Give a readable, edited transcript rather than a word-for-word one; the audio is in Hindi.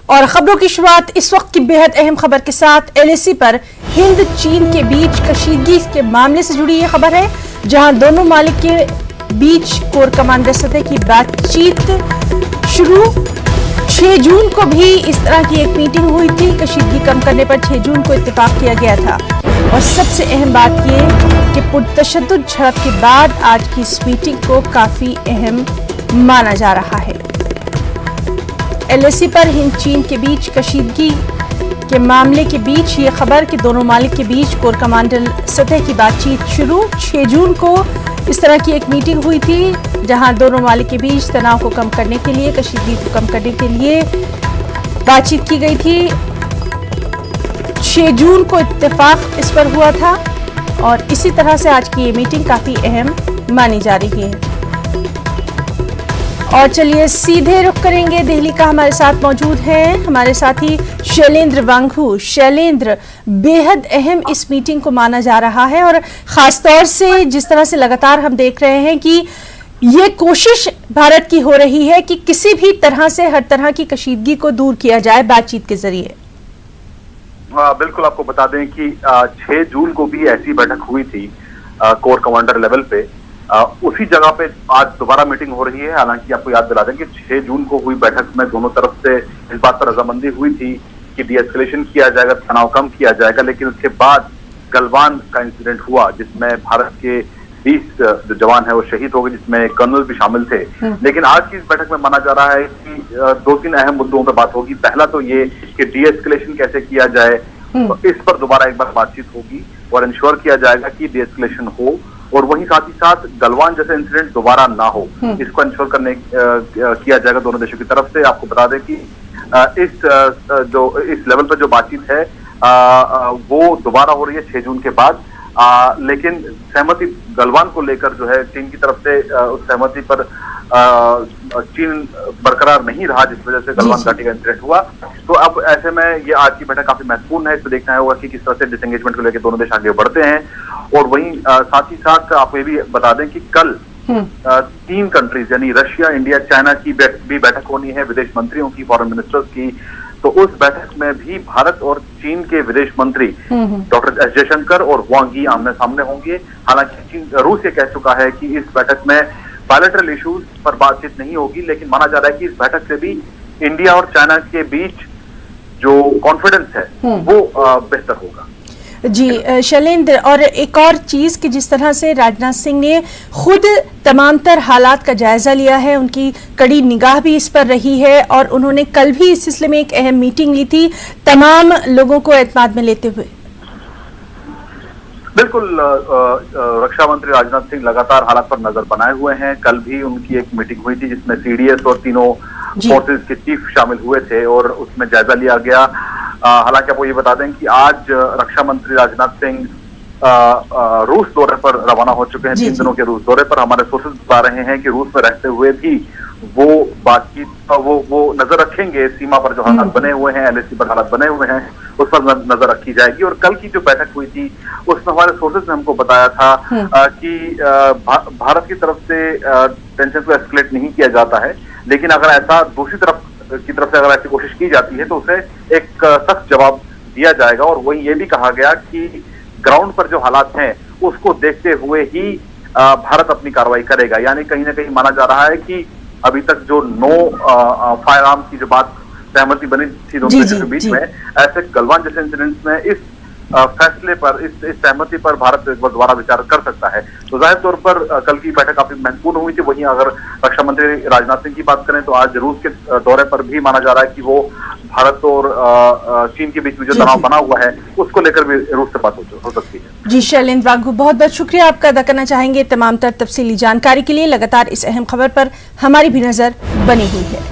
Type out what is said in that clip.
और खबरों की शुरुआत इस वक्त की बेहद अहम खबर के साथ एलएसी पर हिंद चीन के बीच कशीदगी के मामले से जुड़ी ये खबर है, जहां दोनों मालिक के बीच कोर कमांडर सतह की बातचीत शुरू। 6 जून को भी इस तरह की एक मीटिंग हुई थी। कशीदगी कम करने पर 6 जून को इत्तेफाक किया गया था। और सबसे अहम बात यह कि पुरतशद्दुद झड़प के बाद आज की इस मीटिंग को काफी अहम माना जा रहा है। एलएसी पर हिंद चीन के बीच कशीदगी के मामले के बीच ये खबर कि दोनों मालिक के बीच कोर कमांडर सतह की बातचीत शुरू। 6 जून को इस तरह की एक मीटिंग हुई थी, जहां दोनों मालिक के बीच तनाव को कम करने के लिए, कशीदगी को कम करने के लिए बातचीत की गई थी। 6 जून को इत्तेफाक इस पर हुआ था और इसी तरह से आज की ये मीटिंग काफी अहम मानी जा रही है। और चलिए सीधे रुख करेंगे दिल्ली का। हमारे साथ मौजूद हैं हमारे साथी शैलेंद्र वांगू। शैलेंद्र, बेहद अहम इस मीटिंग को माना जा रहा है और खास तौर से जिस तरह से लगातार हम देख रहे हैं कि ये कोशिश भारत की हो रही है कि किसी भी तरह से हर तरह की कशीदगी को दूर किया जाए बातचीत के जरिए। बिल्कुल, आपको बता दें कि 6 जून को भी ऐसी बैठक हुई थी कोर कमांडर लेवल पे। उसी जगह पे आज दोबारा मीटिंग हो रही है। हालांकि आपको याद दिला दें कि 6 जून को हुई बैठक में दोनों तरफ से इस बात पर रजामंदी हुई थी कि डीएस्केलेशन किया जाएगा, तनाव कम किया जाएगा। लेकिन उसके बाद गलवान का इंसिडेंट हुआ, जिसमें भारत के 20 जो जवान है वो शहीद हो गए, जिसमें कर्नल भी शामिल थे। लेकिन आज की इस बैठक में माना जा रहा है कि 2-3 अहम मुद्दों पर बात होगी। पहला तो ये कि डीएस्केलेशन कैसे किया जाए, तो इस पर दोबारा एक बार बातचीत होगी और इंश्योर किया जाएगा कि डीएस्केलेशन हो, और वहीं साथ ही साथ गलवान जैसे इंसिडेंट दोबारा ना हो, इसको इंश्योर करने किया जाएगा दोनों देशों की तरफ से। आपको बता दें कि इस लेवल पर जो बातचीत है वो दोबारा हो रही है 6 जून के बाद। लेकिन सहमति गलवान को लेकर जो है चीन की तरफ से उस सहमति पर चीन बरकरार नहीं रहा, जिस वजह से गलवान घाटी का इंसिडेंट हुआ। तो अब ऐसे में ये आज की बैठक काफी महत्वपूर्ण है। इसमें देखना होगा कि किस तरह से डिसएंगेजमेंट को लेकर दोनों देश आगे बढ़ते हैं। और वहीं साथ ही साथ आपको ये भी बता दें कि कल 3 कंट्रीज यानी रशिया, इंडिया, चाइना की भी बैठक होनी है, विदेश मंत्रियों की, फॉरेन मिनिस्टर्स की। तो उस बैठक में भी भारत और चीन के विदेश मंत्री डॉक्टर एस जयशंकर और वांग यी आमने सामने होंगे। हालांकि रूस ये कह चुका है कि इस बैठक में बायलैटरल इश्यूज पर बातचीत नहीं होगी, लेकिन माना जा रहा है कि इस बैठक से भी इंडिया और चाइना के बीच जो कॉन्फिडेंस है वो बेहतर होगा। जी शैलेंद्र, और एक और चीज कि जिस तरह से राजनाथ सिंह ने खुद तमाम तर हालात का जायजा लिया है, उनकी कड़ी निगाह भी इस पर रही है और उन्होंने कल भी इस सिलसिले में एक अहम मीटिंग ली थी तमाम लोगों को एतमाद में लेते हुए। बिल्कुल, रक्षा मंत्री राजनाथ सिंह लगातार हालात पर नजर बनाए हुए हैं। कल भी उनकी एक मीटिंग हुई थी जिसमें सीडीएस और तीनों फोर्सेस के चीफ शामिल हुए थे और उसमें जायजा लिया गया। हालांकि आपको ये बता दें कि आज रक्षा मंत्री राजनाथ सिंह रूस दौरे पर रवाना हो चुके हैं। 3 दिनों के रूस दौरे पर। हमारे सोर्सेज बता रहे हैं कि रूस में रहते हुए भी वो बातचीत वो नजर रखेंगे। सीमा पर जो हालात बने हुए हैं, एलएसी पर हालात बने हुए हैं, उस पर नजर रखी जाएगी। और कल की जो बैठक हुई थी उसमें हमारे सोर्सेज ने हमको बताया था कि भारत की तरफ से टेंशन को एस्केलेट नहीं किया जाता है, लेकिन अगर ऐसा दूसरी तरफ से अगर ऐसी कोशिश की जाती है तो उसे एक सख्त जवाब दिया जाएगा। और वही ये भी कहा गया कि ग्राउंड पर जो हालात हैं उसको देखते हुए ही भारत अपनी कार्रवाई करेगा। यानी कहीं ना कहीं माना जा रहा है कि अभी तक जो नो फायर आर्म की जो बात सहमति बनी थी दोनों देशों के बीच में, ऐसे गलवान जैसे इंसिडेंट्स में इस फैसले पर, इस सहमति पर भारत एक बार दोबारा विचार कर सकता है। तो जाहिर तौर पर कल की बैठक काफी महत्वपूर्ण हुई थी। वहीं अगर रक्षा मंत्री राजनाथ सिंह की बात करें तो आज रूस के दौरे पर भी माना जा रहा है कि वो भारत और चीन के बीच में जो तनाव बना हुआ है उसको लेकर भी रूस से बात हो सकती है। जी शैलेंद्र वांगू, बहुत बहुत शुक्रिया आपका अदा करना चाहेंगे तमाम तर तफसीली जानकारी के लिए। लगातार इस अहम खबर पर हमारी भी नजर बनी हुई है।